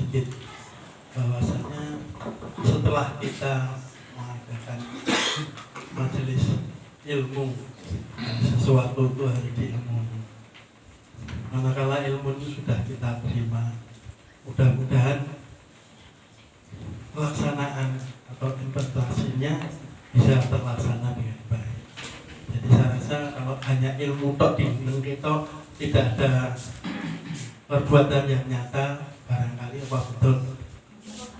sedikit bahwasanya setelah kita mengadakan majelis ilmu, sesuatu itu harus diilmui. Manakala ilmu itu sudah kita terima, mudah-mudahan pelaksanaan atau implementasinya bisa terlaksana dengan baik. Jadi saya rasa kalau hanya ilmu tok di kita tidak ada perbuatan yang nyata, barangkali apa betul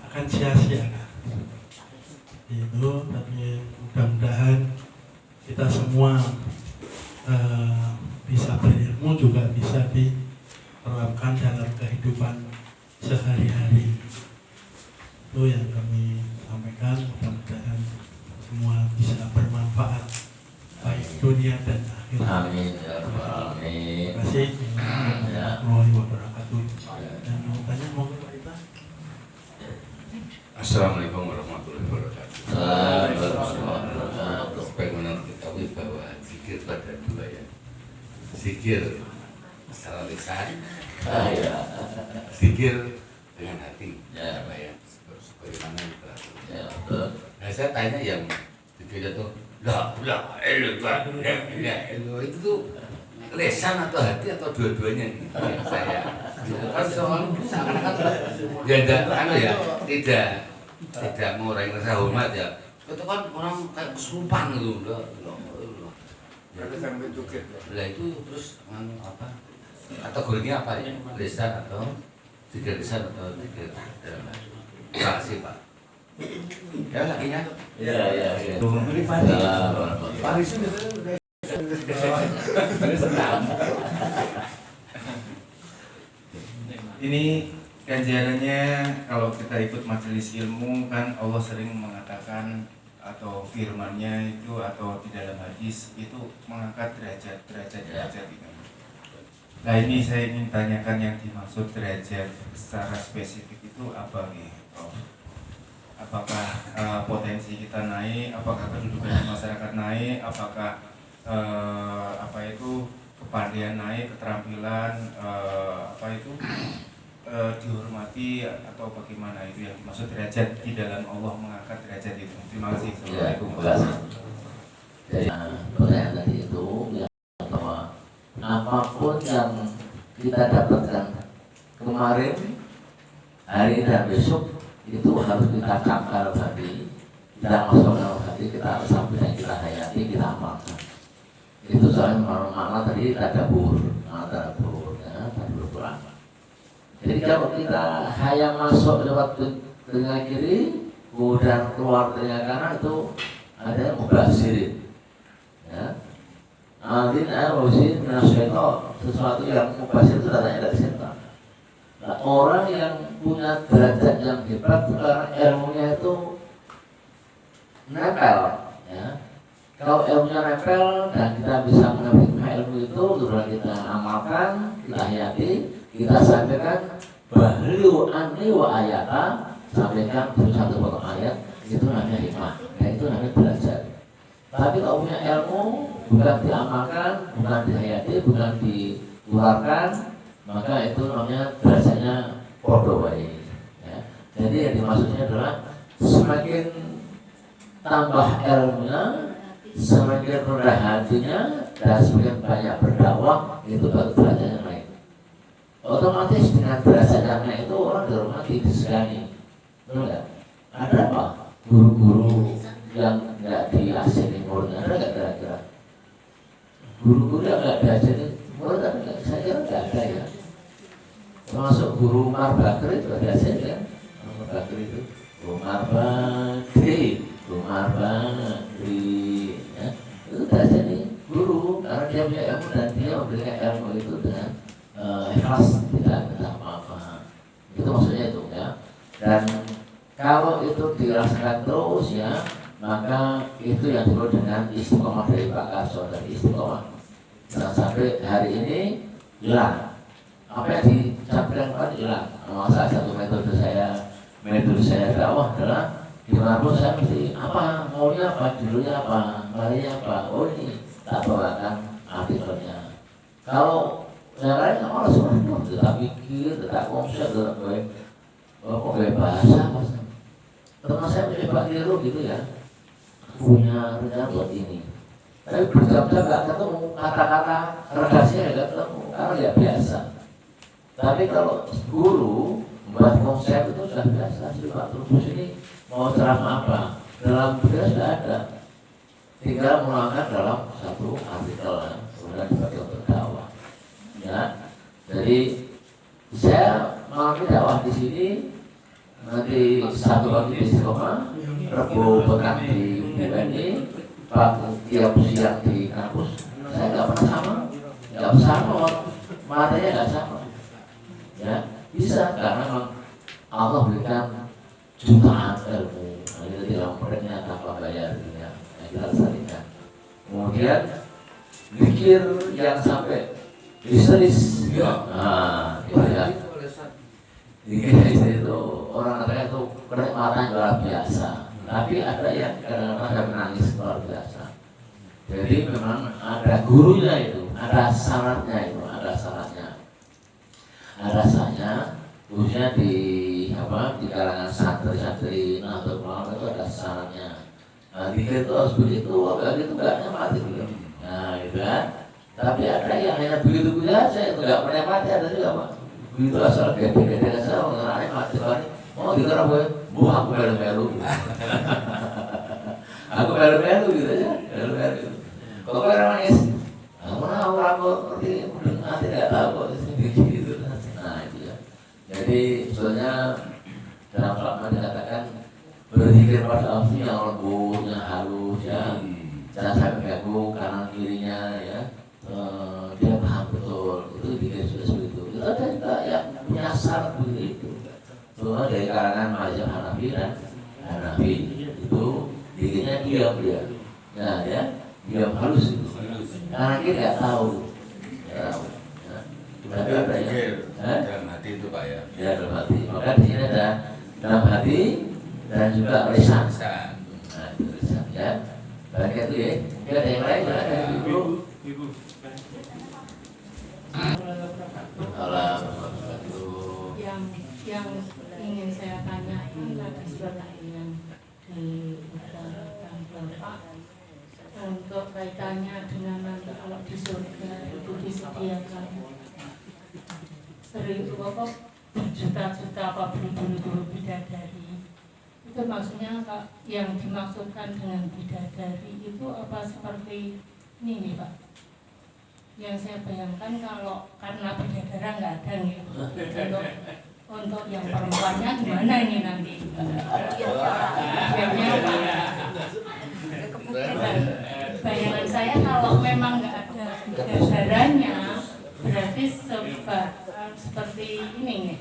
akan sia-sia. Itu, tapi mudah-mudahan kita semua bisa berilmu, juga bisa diterapkan dalam kehidupan sehari-hari. Itu yang kami sampaikan, mudah-mudahan semua bisa bermanfaat baik dunia dan akhirat. Amin ya rabbal alamin. Terima kasih. Warahmatullahi wabarakatuh. Dan mau tanya, mau Pak Ita? Assalamualaikum warahmatullahi wabarakatuh. Bagaimana diketahui bahwa zikir pada dua ya. Zikir secara lisan, zikir dengan hati. Ya, Pak ya. Sebagaimana itu. Ya, betul. Nah, saya tanya yang zikir itu itu tuh lisan atau hati atau dua-duanya gitu ya saya. Kan soal seakan-akan ya tidak mengurangi rasa hormat ya. Itu kan orang kayak kesurupan gitu loh. Lah itu terus apa? Kategorinya apa ya? Lisan atau zikir lisan atau zikir dalam hati? Terima kasih Pak. Ya lakinya. Ya. Ini kajiannya kalau kita ikut majelis ilmu kan Allah sering mengatakan atau firman-Nya itu atau di dalam hadis itu mengangkat derajat itu. Nah ini saya ingin tanyakan yang dimaksud derajat secara spesifik itu apa nih, Prof? Apakah potensi kita naik, apakah kedudukan di masyarakat naik, apakah kepandaian naik, keterampilan dihormati atau bagaimana, itu yang dimaksud derajat di dalam Allah mengangkat derajat itu. Terima kasih. Assalamualaikum warahmatullahi wabarakatuh. Jadi pertanyaan tadi itu yang bahwa apapun yang kita dapatkan kemarin, hari ini dan besok itu harus kita cakar hati, kita masukkan hati, kita sampaikan, kita hayati, kita amalkan. Itu soalnya makna tadi tadabbur, ya, tadabbur. Jadi kalau kita hanya masuk lewat telinga kiri, kemudian keluar telinga kanan, itu ada yang mubasirin, ya. Alin arosin nasyaiton, sesuatu yang mubasir itu datangnya dari setan. Nah, orang yang punya derajat yang hebat karena ilmunya itu nempel, ya. Kalau ilmunya nempel dan kita bisa mengambil ilmu itu, terus kita amalkan, kita hayati, kita sampaikan bahliu anni wa ayata, sampaikan satu potong ayat, itu namanya hikmah, dan itu namanya belajar. Tapi kalau punya ilmu bukan diamalkan, bukan dihayati, bukan dikeluarkan, maka itu namanya derajatnya podo wae, ya. Jadi yang dimaksudnya adalah semakin tambah ilmunya, semakin rendah hatinya, dan semakin banyak berdakwah, itu baru derajatnya naik. Otomatis dengan derajat yang naik itu orang dihormati, disegani. Benar? Ada apa? Guru-guru yang nggak diasini muridnya, ada nggak kira-kira? Guru-guru yang nggak diasini murid ada nggak? Saya kira nggak ada ya. Termasuk guru Umar Bakri itu ada asing kan? Umar Bakri itu Umar Bakri, ya. Itu ada asing guru karena dia punya ilmu dan dia memberikan ilmu itu dengan ikhlas, tidak minta apa-apa. Itu maksudnya itu, ya. Dan kalau itu dirasakan terus, ya, maka itu yang disebut dengan istiqomah dari Pak Karso, dari istiqomah. Jangan sampai hari ini hilang. Apa yang disampaikan kan hilang. Salah satu metode saya dakwah adalah di mana saya mesti apa, maunya apa, judulnya apa, marinya apa. Oh ini tak bawakan artikelnya. Kalau yang lain orang semua tetap pikir, tetap konsep, tetap baik. kok gak bahasa mas? Teman saya mencoba tiru gitu ya, punya rencana buat ini. Tapi berjam-jam gak ketemu kata-kata redaksinya gak ketemu karena ya biasa. Tapi kalau guru membuat konsep itu sudah biasa. Jadi Pak Trubus ini mau ceramah apa? Dalam buku sudah ada. Tinggal menuangkan dalam satu artikel, kemudian dipakai untuk dakwah. Ya, jadi saya mengalami dakwah di sini nanti satu kali di Istiqomah, Rebo petang di UNI, Pak tiap siang di kampus. Saya nggak pernah sama, nggak sama, matanya nggak sama. Ya, bisa karena memang Allah berikan jutaan ilmu, itu tidak mempernya tanpa bayar, ya, yang kita salinkan. Kemudian pikir yang sampai histeris, nah, itu ya. Jadi itu orang kata itu kenikmatan luar biasa. Tapi ada yang kadang-kadang menangis luar biasa. Jadi memang ada gurunya itu, ada syaratnya itu, ada syaratnya. Ada rasanya, khususnya di di kalangan santri-santri Nahdlatul Ulama itu ada syaratnya. Nah, dikir itu harus begitu, kalau gitu enggak mati gitu. Nah, itu kan. Tapi ada yang hanya begitu aja, itu enggak pernah mati, ada juga Pak. Begitu asal gede-gede asal mengenai mati kali. Oh, dikira gue, aku melu-melu. Aku melu-melu gitu aja, melu-melu. Kok orang nangis? Aku ngerti, nanti nggak tahu kok gitu. Nah itu ya. Jadi sebetulnya dalam Al-Quran dikatakan berzikir pada Allah yang lembut, yang halus, ya. Jangan sampai ganggu kanan kirinya, ya. Dia paham betul. Itu dikir sudah seperti itu. Itu ada juga yang punya syarat begitu. Cuma dari kalangan mazhab Hanafi dan Hanafi itu dikirnya diam dia. Nah ya, diam halus itu. Karena kita nggak tahu. Tapi ada yang dalam hati itu Pak ya. Ya dalam hati. Maka di sini ada dalam hati dan juga lisan. Nah itu lisan ya. Baik itu ya. Mungkin ada yang lain ya. Ada ibu. Yang ingin saya tanya ini lagi pertanyaan di utarakan Bapak untuk kaitannya dengan nanti kalau di surga itu disediakan seribu apa berjuta-juta apa beribu-ribu bidadari. Itu maksudnya yang dimaksudkan dengan bidadari itu apa seperti ini nih Pak? Yang saya bayangkan kalau karena bidadara nggak ada nih untuk yang perempuannya gimana ini nanti? Bayangan saya kalau memang nggak ada bidadaranya berarti seperti ini nih.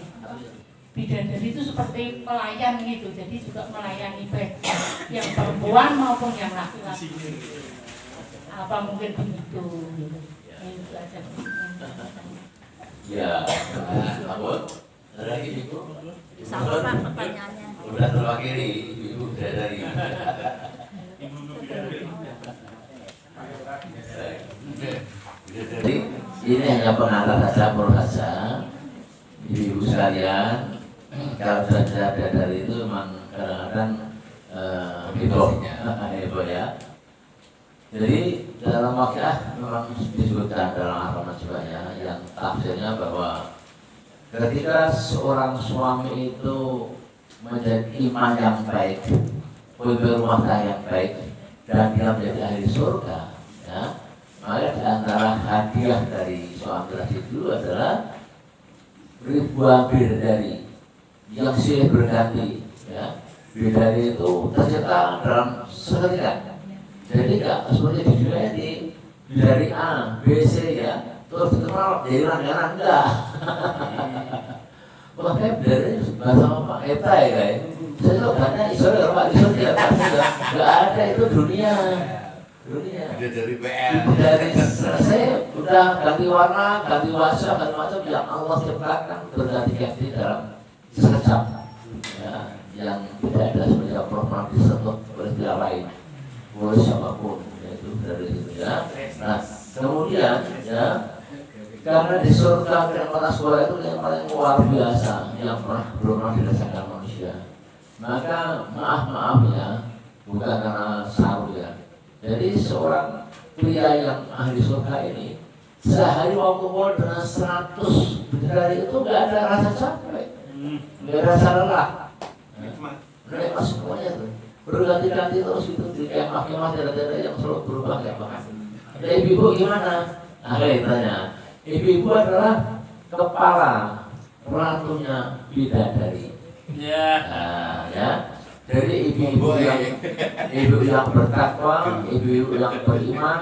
Bidadari itu seperti pelayan gitu, jadi juga melayani baik yang perempuan maupun yang laki-laki. Apa mungkin begitu? Itu aja. Ya, Abot. Ada lagi Ibu? Sama Pak pertanyaannya. Udah terwakili Ibu dari. Jadi ini hanya pengantar saja, saja. Ibu sekalian, kalau sudah dari itu memang kadang-kadang heboh ya. Jadi dalam waqiah memang disebutkan dalam Al-Quran juga ya, yang tafsirnya bahwa ketika seorang suami itu menjadi imam yang baik, pemimpin rumah tangga yang baik, dan dia menjadi ahli surga, ya, maka di antara hadiah dari seorang generasi dulu adalah ribuan bidadari yang silih berganti, ya. Bidadari itu tercipta dalam seketika. Jadi enggak seperti di dunia ini dari A, B, C ya, terus dikenal jadi langganan enggak. Makanya dari bahasa Pak Eta ya guys. Saya tuh banyak istilah Pak Isu tidak ada itu dunia. Dari PL. Dari selesai udah ganti warna, ganti wajah, ganti macam yang Allah ciptakan berganti-ganti dalam sekejap. Ya, yang tidak ada sebenarnya program disentuh oleh pihak lain. Oleh siapapun, yaitu dari itu ya. Nah kemudian ya Karena di surga kenikmatan surga itu yang paling luar biasa yang belum pernah dirasakan manusia. Maka maaf ya, bukan karena saru ya. Jadi seorang pria yang ahli surga ini sehari mau kumpul dengan 100 bidadari itu nggak ada rasa capek, nggak ada rasa lelah. Nikmat semuanya tuh. Berganti-ganti terus itu di kemah-kemah daerah-daerah yang selalu berubah kayak apa. Ada ibu-ibu gimana? Ada yang tanya. Ibu-ibu adalah kepala ratunya bidadari. Nah, ya. Dari ibu-ibu yang bertakwa, ibu-ibu yang beriman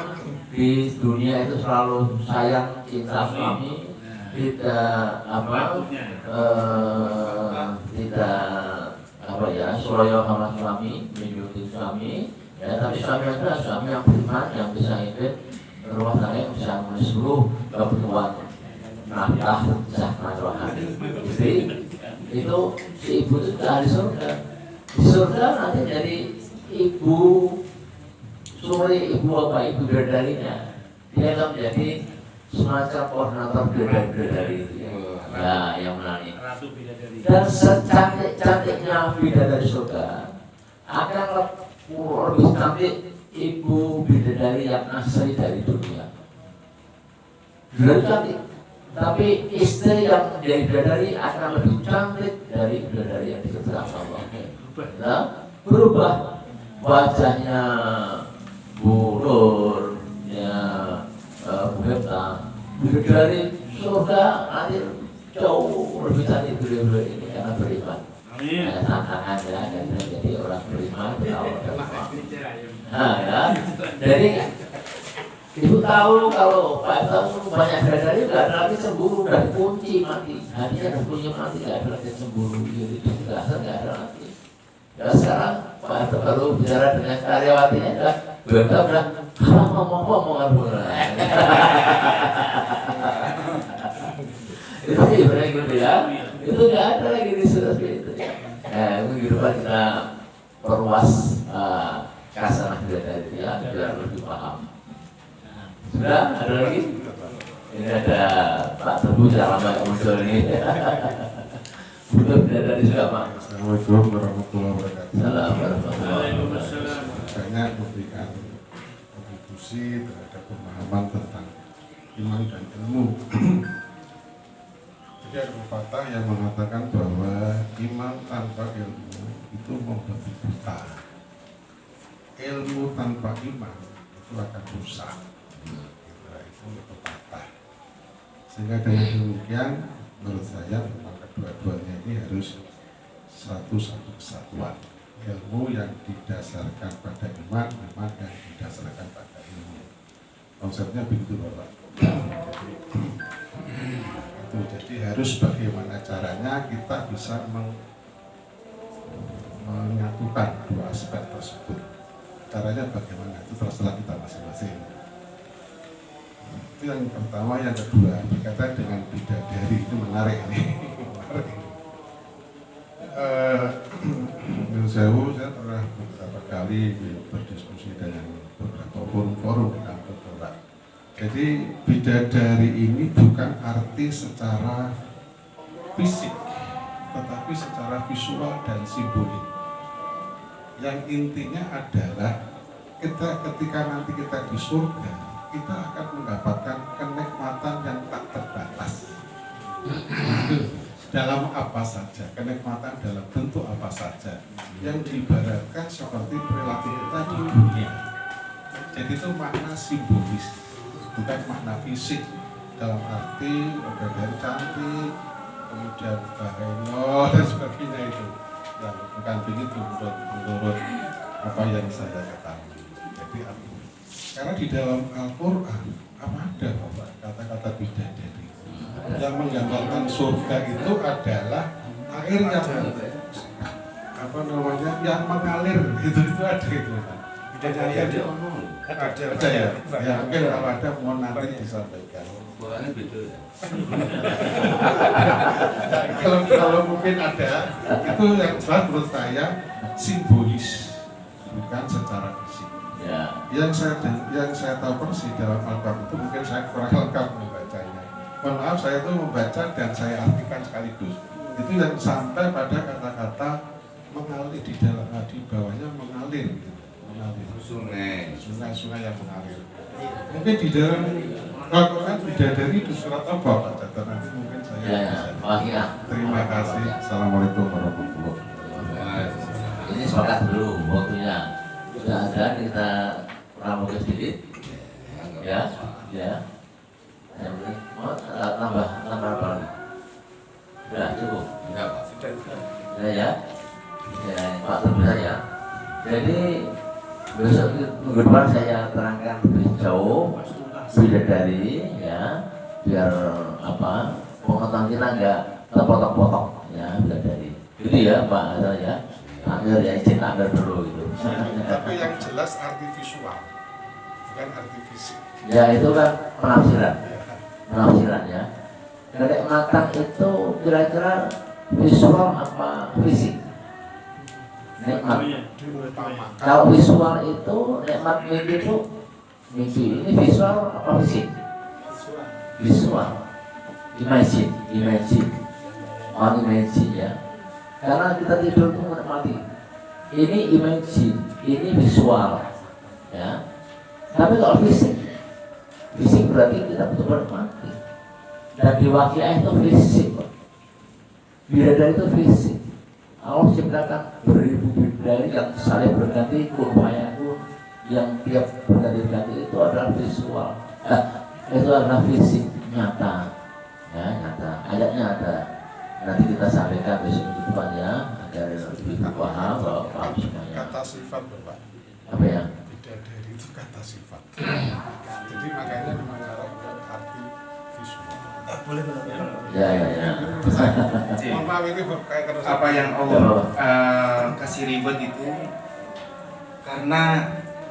di dunia itu selalu sayang cinta suami, tidak suroyo sama suami, menyuruh suami, ya, tapi suami adalah suami yang beriman, yang bisa hidup rumah tangga, yang bisa menulis seluruh kebutuhan nafkah zahmat rohani. Jadi itu si ibu itu sudah di surga. Di surga nanti jadi ibu suri, ibu bidadarinya. Dia akan menjadi semacam koordinator bidadari itu ya, yang menangani. Dan secantik-cantiknya bidadari surga akan lebih cantik ibu bidadari yang asli dari dunia. Bidadari cantik, tapi istri yang dari bidadari akan lebih cantik dari bidadari yang diciptakan Allah. Nah, berubah wajahnya bulur, ya bebta, bidadari surga nanti jauh lebih cantik beliau ini karena beriman. Tantangan ya, dan jadi orang beriman berawal dari Allah. Nah ya, jadi ibu tahu kalau Pak tahu banyak bidadari nggak ada lagi cemburu, udah dikunci mati, hatinya udah kunci mati, nggak ada lagi cemburu, jadi nggak ada lagi. Ya sekarang Pak baru bicara dengan karyawatinya, udah bilang kalau ngomong itu ibaratnya gitu ya, itu nggak ada lagi di seperti itu. Minggu depan kita perluas kasanah bidadari ya, biar lebih paham. Sudah ada lagi? Ini ada Pak Teguh cara Mbak muncul ini. Butuh bidadari sudah Pak. Assalamualaikum warahmatullahi wabarakatuh. Assalamualaikum warahmatullahi wabarakatuh. Banyak memberikan kontribusi terhadap pemahaman tentang iman dan ilmu. Jadi ada pepatah yang mengatakan bahwa iman tanpa ilmu itu membabi buta. Ilmu tanpa iman itu akan rusak. Itu pepatah. Sehingga dengan demikian menurut saya memang kedua-duanya ini harus satu kesatuan. Ilmu yang didasarkan pada iman yang didasarkan pada ilmu. Konsepnya begitu Bapak. Jadi harus bagaimana caranya kita bisa menyatukan dua aspek tersebut. Caranya bagaimana itu terserah kita masing-masing. Itu yang pertama. Yang kedua berkaitan dengan bidadari, itu menarik ini. Saya pernah beberapa kali berdiskusi dengan beberapa forum di kantor Bapak. Jadi bidadari ini bukan arti secara fisik, tetapi secara visual dan simbolik. Yang intinya adalah ketika nanti kita di surga, kita akan mendapatkan kenikmatan yang tak terbatas. Dalam apa saja, kenikmatan dalam bentuk apa saja yang diibaratkan seperti perilaku kita di dunia. Jadi itu makna simbolis, bukan makna fisik dalam arti bidadari cantik, kemudian baheno dan sebagainya itu. Dan bukan begitu menurut apa yang saya ketahui. Jadi karena di dalam Al-Quran apa ada Bapak kata-kata bidadari yang menggambarkan surga itu adalah air yang yang mengalir itu ada itu. Bidadari ada ya. Ya mungkin kalau ada mohon nanti disampaikan. Bukannya beda ya. Kalau mungkin ada, itu yang jelas menurut saya simbolis, bukan secara fisik. Ya. Yang saya tahu persis dalam Al-Quran itu mungkin saya kurang lengkap membacanya. mohon maaf saya itu membaca dan saya artikan sekaligus. Itu yang sampai pada kata-kata mengalir di dalam, di bawahnya mengalir, gitu. Mengalir. Sungai yang mengalir. Mungkin di dalam Al-Quran bidadari di surat apa Pak Catur? Nanti mungkin saya bisa. Terima kasih. Assalamualaikum warahmatullahi wabarakatuh. Ini sepakat dulu waktunya. Sudah ada, kita ramu sedikit. Ya. Mau tambah apa lagi? Sudah cukup. Sudah ya. Pak terbesar ya. Jadi besok minggu depan saya terangkan lebih jauh bidadari ya, biar pengetahuan kita enggak terpotong-potong ya bidadari. Gitu ya Pak Hasan ya. Ambil ya izin ambil dulu gitu. Tapi yang jelas arti visual, bukan arti fisik. Ya itu kan penafsiran ya. Dari matang itu kira-kira visual apa fisik? Nikmat. Kalau visual itu nikmat mimpi itu mimpi ini visual apa fisik? Visual. Imagine ya. Karena kita tidur itu menikmati. Ini imagine, ini visual, ya. Tapi kalau fisik berarti kita betul menikmati. Dan di waqiah itu fisik. Bidadari itu fisik. Allah ciptakan beribu bidadari yang saling berganti, kurbayakun yang tiap berganti-ganti itu adalah visual. Itu adalah fisik nyata, ya nyata. Ayatnya ada. Nanti kita sampaikan besok minggu depan ya, agar lebih paham bahwa semuanya. Kata sifat Bapak. Apa ya? Bidadari itu kata sifat. Jadi makanya mengarah ke arti visual. Boleh. Ya. Mohon maaf ini kayak terus. Apa yang Allah kasih ribet itu karena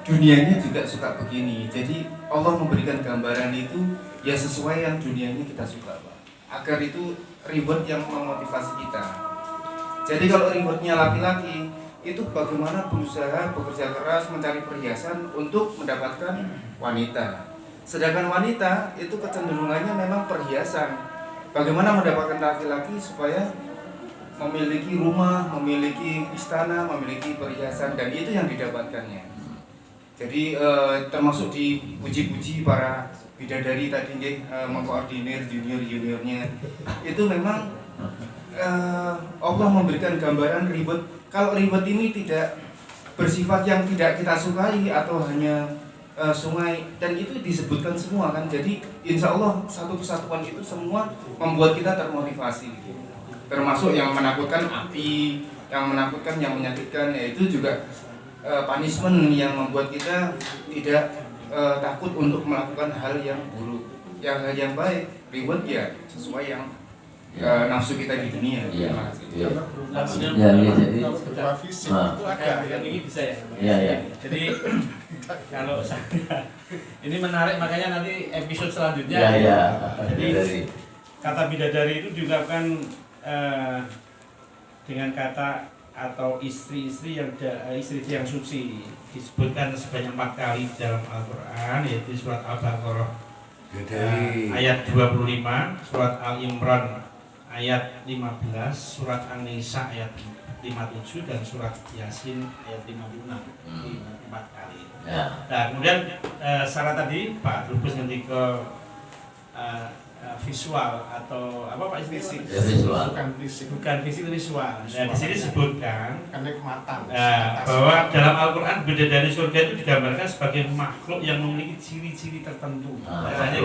dunianya juga suka begini. Jadi Allah memberikan gambaran itu ya sesuai yang dunianya kita suka, Pak. Agar itu ribet yang memotivasi kita. Jadi kalau ribetnya laki-laki itu bagaimana berusaha bekerja keras mencari perhiasan untuk mendapatkan wanita. Sedangkan wanita itu kecenderungannya memang perhiasan. Bagaimana mendapatkan laki-laki supaya memiliki rumah, memiliki istana, memiliki perhiasan, dan itu yang didapatkannya. Jadi termasuk dipuji-puji para bidadari tadi mengkoordinir junior-juniornya. Itu memang Allah memberikan gambaran ribet. Kalau ribet ini tidak bersifat yang tidak kita sukai atau hanya sungai, dan itu disebutkan semua kan. Jadi insya Allah satu kesatuan itu semua membuat kita termotivasi gitu. Termasuk yang menakutkan api, yang menakutkan, yang menyakitkan, yaitu juga punishment yang membuat kita tidak takut untuk melakukan hal yang buruk. Yang baik, ribet ya sesuai yang nafsu kita di dunia. Iya. Jadi fisik itu ada yang ini bisa ya? Iya. Jadi kalau saya ini menarik, makanya nanti episode selanjutnya. Iya. Jadi kata bidadari itu juga kan dengan kata atau istri-istri yang suci disebutkan sebanyak 4 kali dalam Al-Quran, yaitu surat Al-Baqarah ayat 25, surat Al-Imran ayat 15, surat An-Nisa ayat 57, dan surat Yasin ayat 56. 4 kali. Ya. Nah, kemudian syarat tadi Pak Trubus nanti ke visual atau apa Pak fisik, visual. bukan visual. fisik, Nah, di sini disebutkan kenikmatan. bahwa dalam Al-Quran bidadari surga itu digambarkan sebagai makhluk yang memiliki ciri-ciri tertentu. Misalnya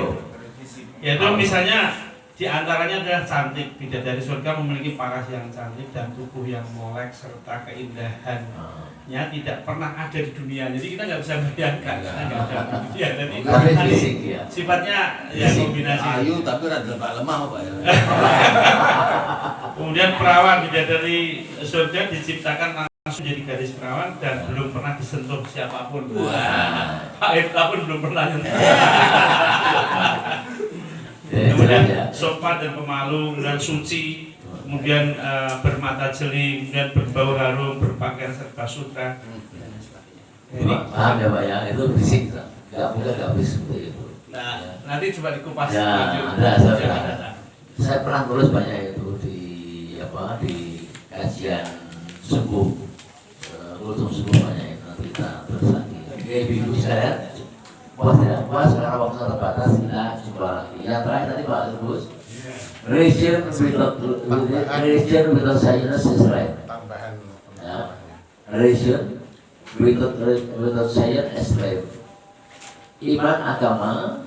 yaitu misalnya di antaranya adalah cantik. Bidadari surga memiliki paras yang cantik dan tubuh yang molek serta keindahannya tidak pernah ada di dunia. Jadi kita nggak bisa bayangkan, nggak ada di dunia. Jadi fisik ya. sifatnya ya kombinasi. Ayu tapi rada lemah Pak ya. Kemudian perawan bidadari surga diciptakan langsung jadi gadis perawan dan belum pernah disentuh siapapun. Wah, Pak Irta pun belum pernah nyentuh. Kemudian sopan dan pemalu dan suci, kemudian bermata jeli, kemudian berbau harum, berpakaian serba sutra. Paham ya Pak ya, itu fisik, nggak mungkin nggak bisa seperti itu. Nah, nanti coba dikupas Ya, lanjut. ada. Saya pernah tulis banyak itu di kajian subuh, kultum subuh banyak itu nanti kita terus lagi. Oke, ibu sekalian, puas ya, puas karena waktu terbatas kita jumpa lagi. Yang terakhir tadi Pak Trubus, religion without science is right. Tambahan. Ya, religion without science is right. Iman agama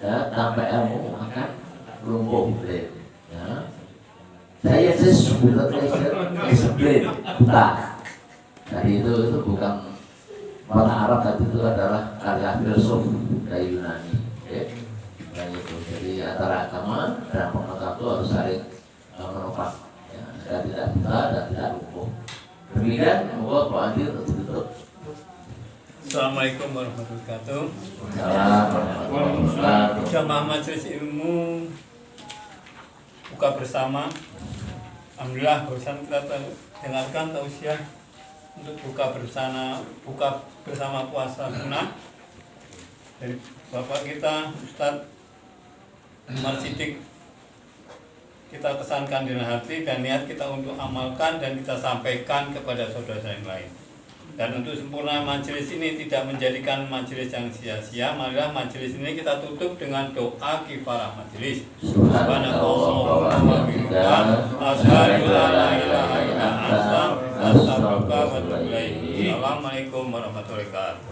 ya tanpa ilmu akan lumpuh. Ya. Science without religion is blind, buta. Jadi itu bukan mata Arab, tapi itu adalah karya filsuf dari Yunani. Ya. Nah, itu. Jadi antara agama dan pengetahuan itu harus saling menopang. Ya. Supaya tidak buta dan tidak lumpuh. Demikian, semoga Pak Andi untuk tutup. Assalamualaikum warahmatullahi wabarakatuh. Assalamualaikum. Jamaah Majelis Ilmu buka bersama. Alhamdulillah barusan kita dengarkan tausiah untuk buka bersama puasa sunnah dari Bapak kita Ustadz Umar Siddiq. Kita kesankan dengan hati dan niat kita untuk amalkan dan kita sampaikan kepada saudara yang lain. Dan untuk sempurna majelis ini tidak menjadikan majelis yang sia-sia, malah majelis ini kita tutup dengan doa kifarah majelis. Subhanallah wa bihamdihi, asyhadu an la ilaha illa anta, astaghfiruka wa atubu ilaik. Assalamualaikum warahmatullahi wabarakatuh.